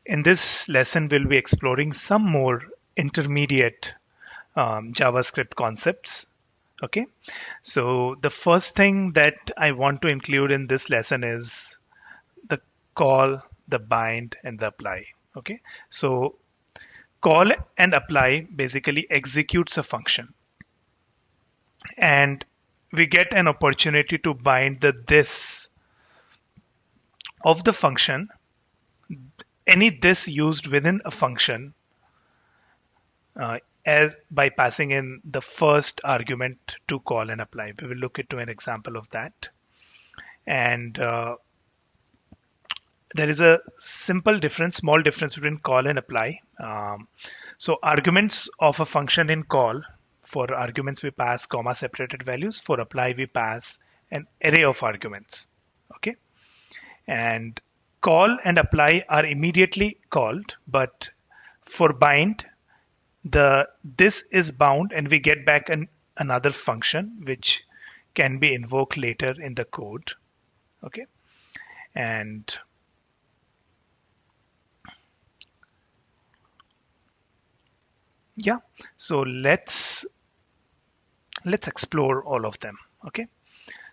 In this lesson, we'll be exploring some more intermediate JavaScript concepts. Okay, so the first thing that I want to include in this lesson is the call, the bind, and the apply. Okay, so call and apply basically executes a function, and we get an opportunity to bind the this of the function, any this used within a function, as by passing in the first argument to call and apply. We will look into an example of that. And there is a simple difference, small difference between call and apply. So arguments of a function in call, for arguments we pass comma separated values. For apply we pass an array of arguments. Okay, and call and apply are immediately called, but for bind, the this is bound and we get back another function which can be invoked later in the code. Okay, and yeah, so let's explore all of them. Okay,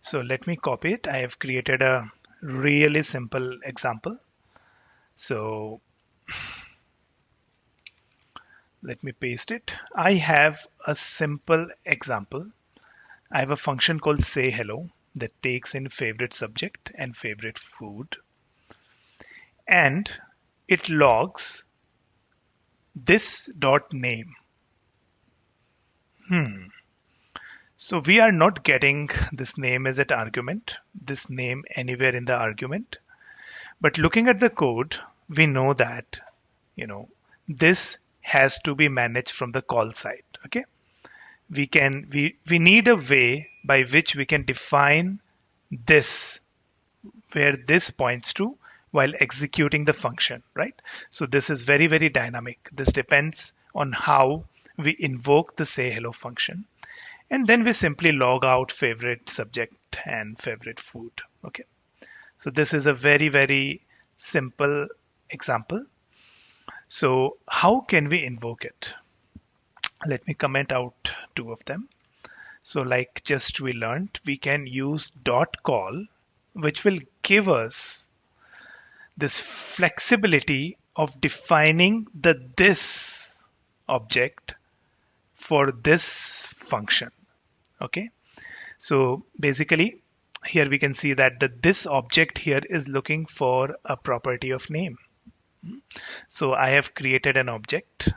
so let me copy it. I have created a really simple example. So let me paste it. I have a simple example. I have a function called say hello that takes in favorite subject and favorite food, and it logs this dot name. So we are not getting this name as an argument, this name anywhere in the argument. But looking at the code, we know that, this has to be managed from the call side. Okay, we need a way by which we can define this, where this points to, while executing the function, right? So this is very, very dynamic. This depends on how we invoke the say hello function, and then we simply log out favorite subject and favorite food. Okay, so this is a very, very simple example. So how can we invoke it? Let me comment out two of them. So like just we learned, we can use dot call, which will give us this flexibility of defining the this object for this function. Okay, so basically here we can see that this object here is looking for a property of name. So I have created an object.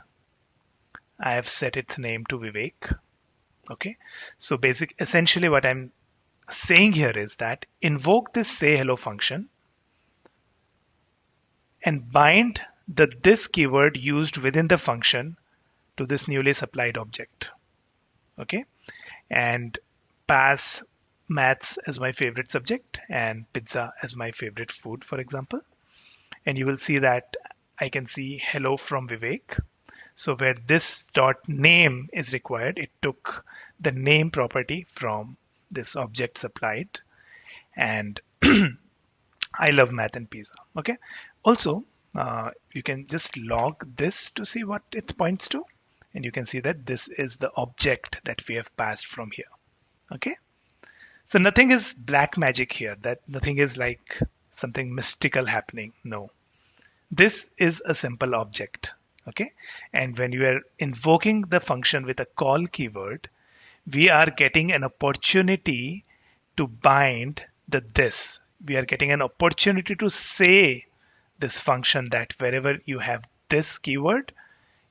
I have set its name to Vivek. Okay, so essentially what I'm saying here is that invoke this say hello function and bind the this keyword used within the function to this newly supplied object. Okay, and pass maths as my favorite subject and pizza as my favorite food, for example. And you will see that I can see hello from Vivek. So where this dot name is required, it took the name property from this object supplied. And I love math and pizza. Okay. Also, you can just log this to see what it points to. And you can see that this is the object that we have passed from here. Okay. So nothing is black magic here. That nothing is like something mystical happening. No. This is a simple object. Okay. And when you are invoking the function with a call keyword, we are getting an opportunity to bind the this. We are getting an opportunity to say this function that wherever you have this keyword,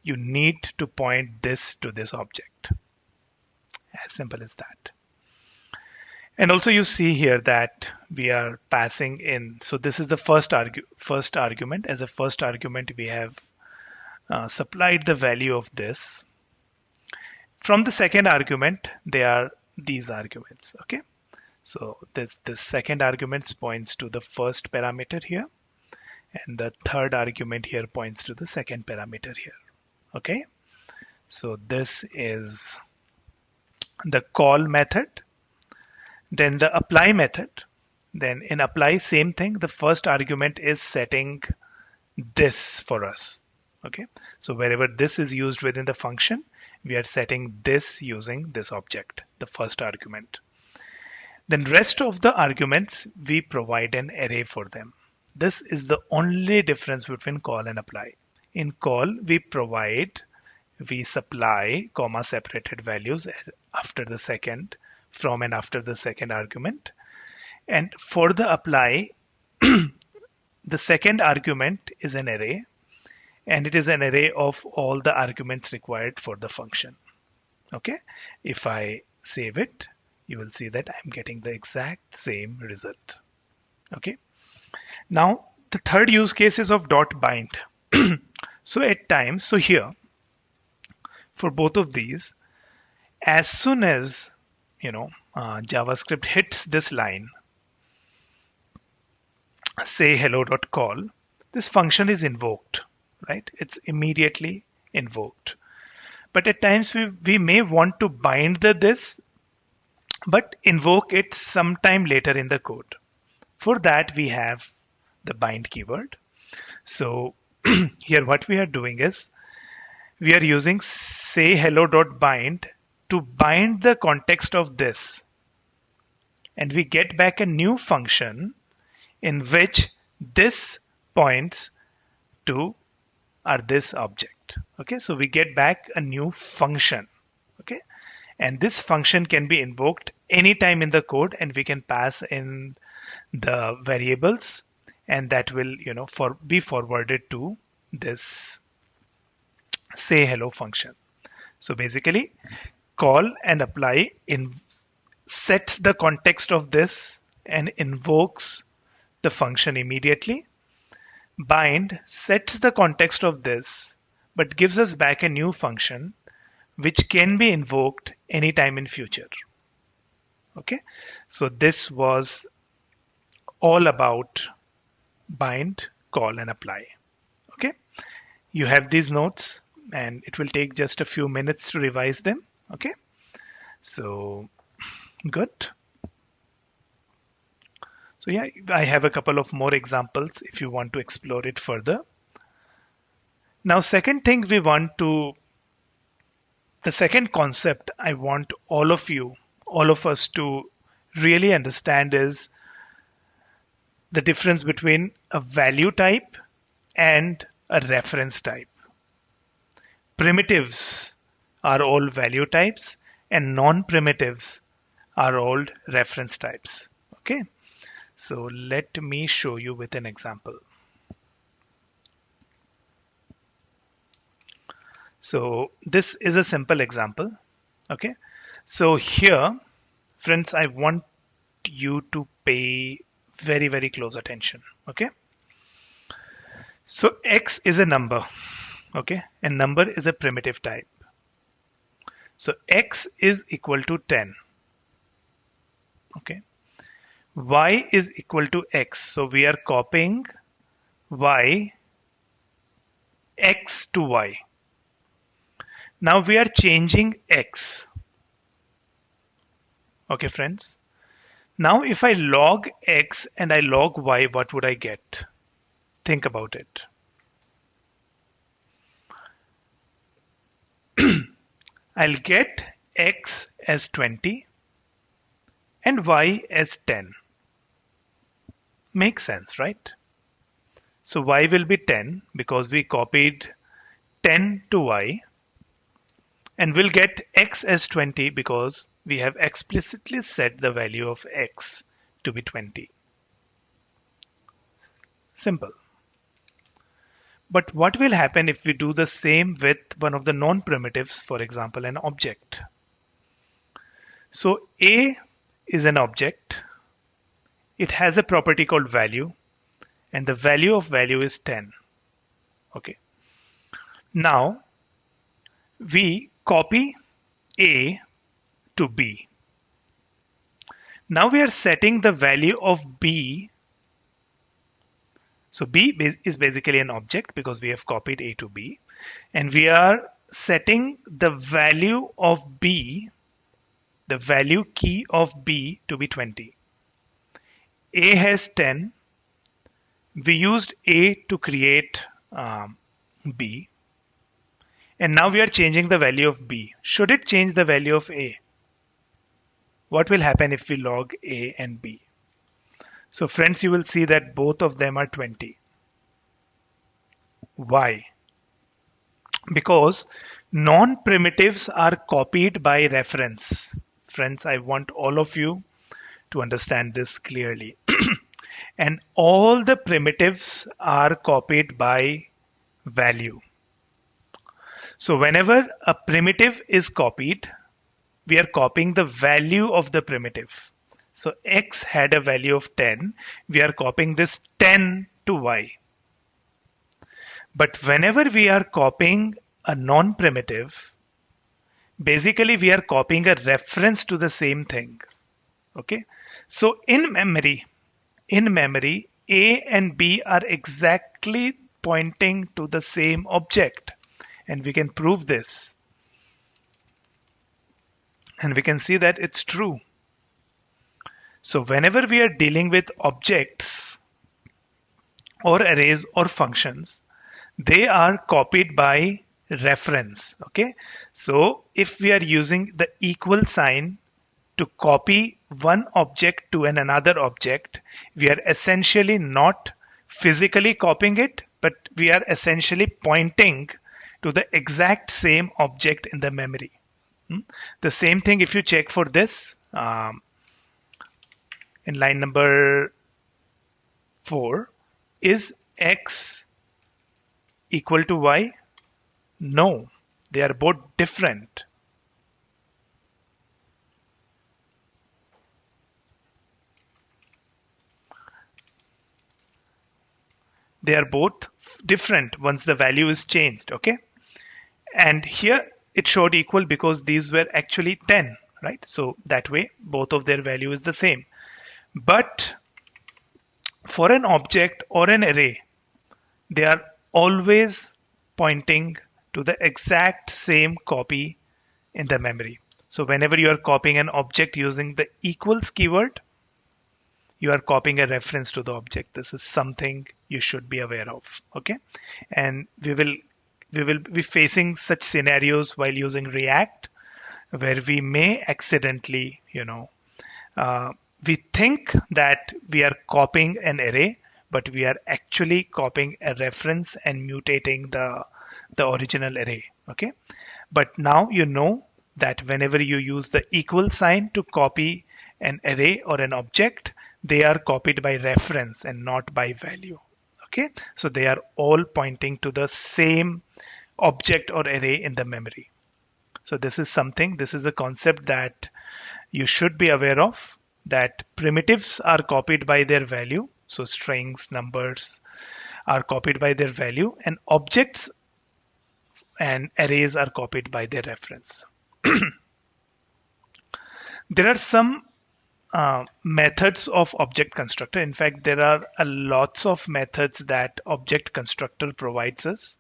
you need to point this to this object. As simple as that. And also you see here that we are passing in. So this is the first argument. As a first argument, we have supplied the value of this. From the second argument, they are these arguments. Okay. So this second argument points to the first parameter here, and the third argument here points to the second parameter here. Okay. So this is the call method. Then the apply method. Then in apply, same thing. The first argument is setting this for us. Okay, so wherever this is used within the function, we are setting this using this object, the first argument. Then rest of the arguments, we provide an array for them. This is the only difference between call and apply. In call, we supply comma separated values after the second, from and after the second argument. And for the apply, the second argument is an array, and it is an array of all the arguments required for the function. Okay, if I save it, you will see that I'm getting the exact same result. Okay, now the third use case is of dot bind. So at times, so here, for both of these, as soon as JavaScript hits this line, say hello.call, this function is invoked, right? It's immediately invoked. But at times we may want to bind this, but invoke it sometime later in the code. For that, we have the bind keyword. So here what we are doing is we are using say hello.bind to bind the context of this. And we get back a new function in which this points to this object. Okay, so we get back a new function. Okay, and this function can be invoked anytime in the code, and we can pass in the variables, and that will be forwarded to this say hello function. So basically, call and apply sets the context of this and invokes the function immediately. Bind sets the context of this but gives us back a new function which can be invoked anytime in future. Okay, so this was all about bind, call, and apply. Okay, you have these notes and it will take just a few minutes to revise them. Okay, so good. So yeah, I have a couple of more examples if you want to explore it further. Now, the second concept I want all of us to really understand is the difference between a value type and a reference type. Primitives are all value types and non-primitives are all reference types. Okay. So let me show you with an example. So this is a simple example. Okay. So here, friends, I want you to pay very, very close attention. Okay. So X is a number. Okay. And number is a primitive type. So X is equal to 10. Okay. Y is equal to X. So we are copying Y, X to Y. Now we are changing X. Okay, friends. Now if I log X and I log Y, what would I get? Think about it. I'll get X as 20 and Y as 10. Makes sense, right? So Y will be 10 because we copied 10 to Y, and we'll get X as 20 because we have explicitly set the value of X to be 20. Simple. But what will happen if we do the same with one of the non-primitives, for example, an object? So A is an object. It has a property called value, and the value of value is 10. Okay. Now we copy A to B. Now we are setting the value of B. So B is basically an object because we have copied A to B, and we are setting the value of B, the value key of B to be 20. A has 10. We used A to create B, and now we are changing the value of B. Should it change the value of A? What will happen if we log A and B? So friends, you will see that both of them are 20. Why? Because non-primitives are copied by reference. Friends, I want all of you to understand this clearly. And all the primitives are copied by value. So whenever a primitive is copied, we are copying the value of the primitive. So x had a value of 10. We are copying this 10 to y. But whenever we are copying a non-primitive, basically we are copying a reference to the same thing. Okay. So in memory, A and B are exactly pointing to the same object. And we can prove this. And we can see that it's true. So whenever we are dealing with objects or arrays or functions, they are copied by reference. Okay. So if we are using the equal sign to copy one object to another object, we are essentially not physically copying it, but we are essentially pointing to the exact same object in the memory. The same thing if you check for this in line number 4, is x equal to y? No, they are both different. They are both different once the value is changed. Okay. And here it showed equal because these were actually 10, right? So that way both of their value is the same. But for an object or an array, they are always pointing to the exact same copy in the memory. So whenever you are copying an object using the equals keyword, you are copying a reference to the object. This is something you should be aware of. Okay. And we will be facing such scenarios while using React, where we may accidentally, we think that we are copying an array, but we are actually copying a reference and mutating the original array. Okay. But now you know that whenever you use the equal sign to copy an array or an object, they are copied by reference and not by value. Okay. So they are all pointing to the same object or array in the memory. So this is a concept that you should be aware of, that primitives are copied by their value. So strings, numbers are copied by their value, and objects and arrays are copied by their reference. There are some methods of object constructor. In fact, there are lots of methods that object constructor provides us.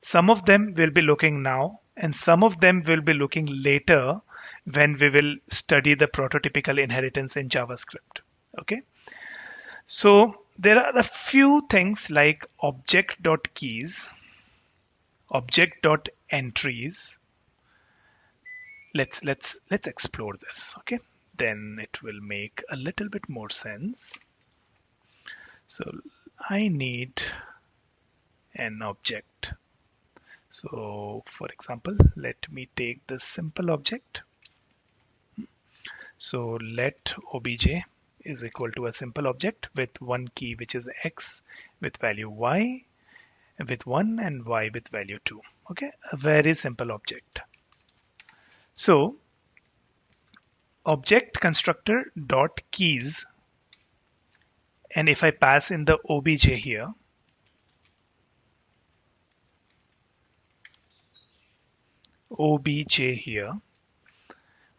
Some of them we'll be looking now, and some of them will be looking later when we will study the prototypical inheritance in JavaScript. Okay. So there are a few things like object.keys, object.entries. Let's explore this. Okay. Then it will make a little bit more sense. So I need an object. So for example, let me take this simple object. So let obj is equal to a simple object with one key, which is x with value y with 1 and y with value 2. Okay, a very simple object. So object constructor dot keys, and if I pass in the obj here,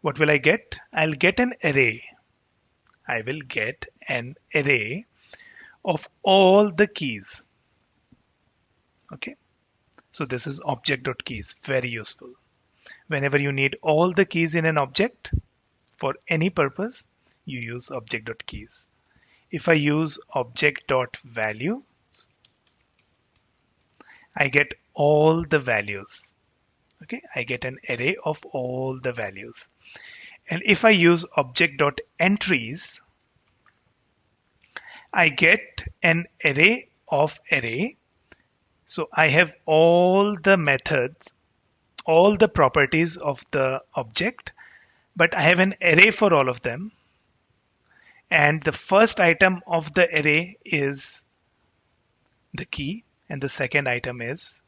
what will I get? I'll get an array. I will get an array of all the keys. Okay. So this is object.keys, very useful. Whenever you need all the keys in an object for any purpose, you use object.keys. If I use object.value, I get all the values. Okay, I get an array of all the values. And if I use object.entries, I get an array of array. So I have all the methods, all the properties of the object, but I have an array for all of them. And the first item of the array is the key, and the second item is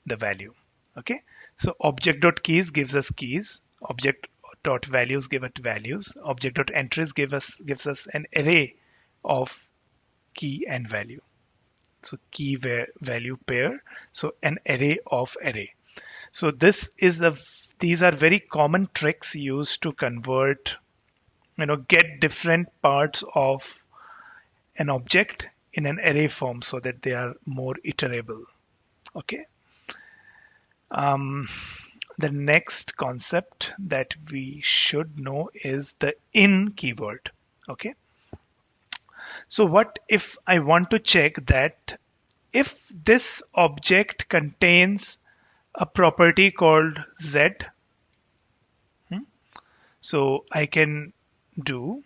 the value. Okay, so object.keys gives us keys, object.values give us values, object.entries gives us an array of key and value. So key value pair, so an array of array. So these are very common tricks used to convert, get different parts of an object in an array form so that they are more iterable. Okay. The next concept that we should know is the in keyword. Okay. So what if I want to check that if this object contains a property called Z, so I can do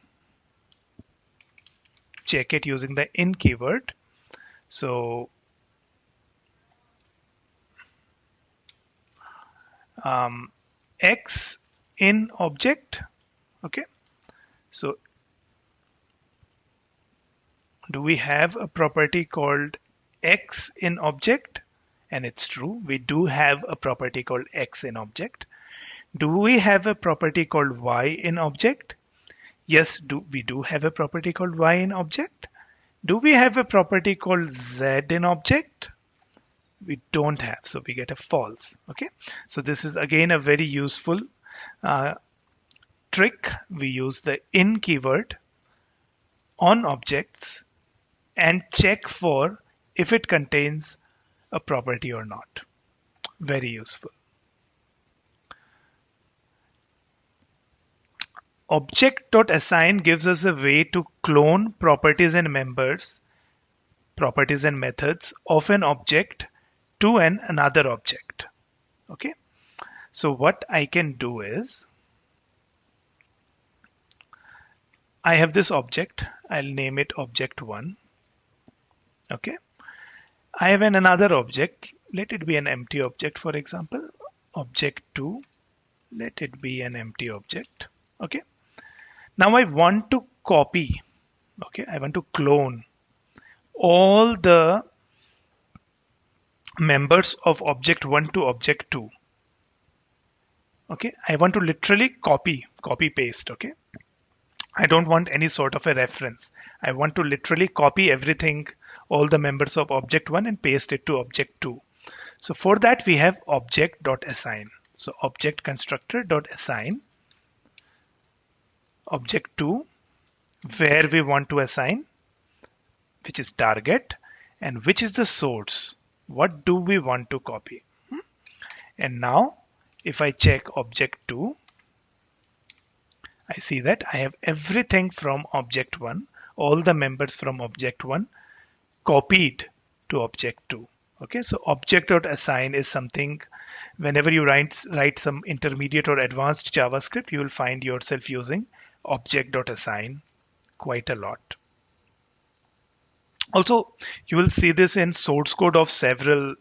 check it using the in keyword. So X in object. Okay, so do we have a property called X in object? And it's true, we do have a property called X in object. Do we have a property called Y in object? Yes, we do have a property called Y in object. Do we have a property called Z in object? We don't have, so we get a false. Okay, so this is again a very useful trick. We use the in keyword on objects and check for if it contains a property or not. Very useful. Object.assign gives us a way to clone properties and members, properties and methods of an object to another object. Okay, so what I can do is I have this object, I'll name it object1. Okay, I have another object, let it be an empty object, for example, object2, let it be an empty object. Okay, now I want to copy, okay, I want to clone all the members of object1 to object2. Okay, I want to literally copy paste. Okay, I don't want any sort of a reference. I want to literally copy everything, all the members of object1 and paste it to object2. So for that we have object.assign. So object constructor.assign object2 where we want to assign, which is target, and which is the source. What do we want to copy? And now if I check object2, I see that I have everything from object1, all the members from object1 copied to object2. Okay, so object.assign is something whenever you write some intermediate or advanced JavaScript, you will find yourself using object.assign quite a lot. Also, you will see this in source code of several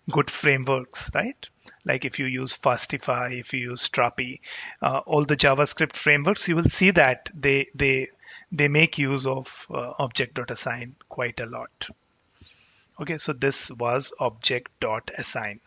good frameworks, right? Like if you use Fastify, if you use Strapi, all the JavaScript frameworks, you will see that they make use of object.assign quite a lot. Okay, so this was object.assign.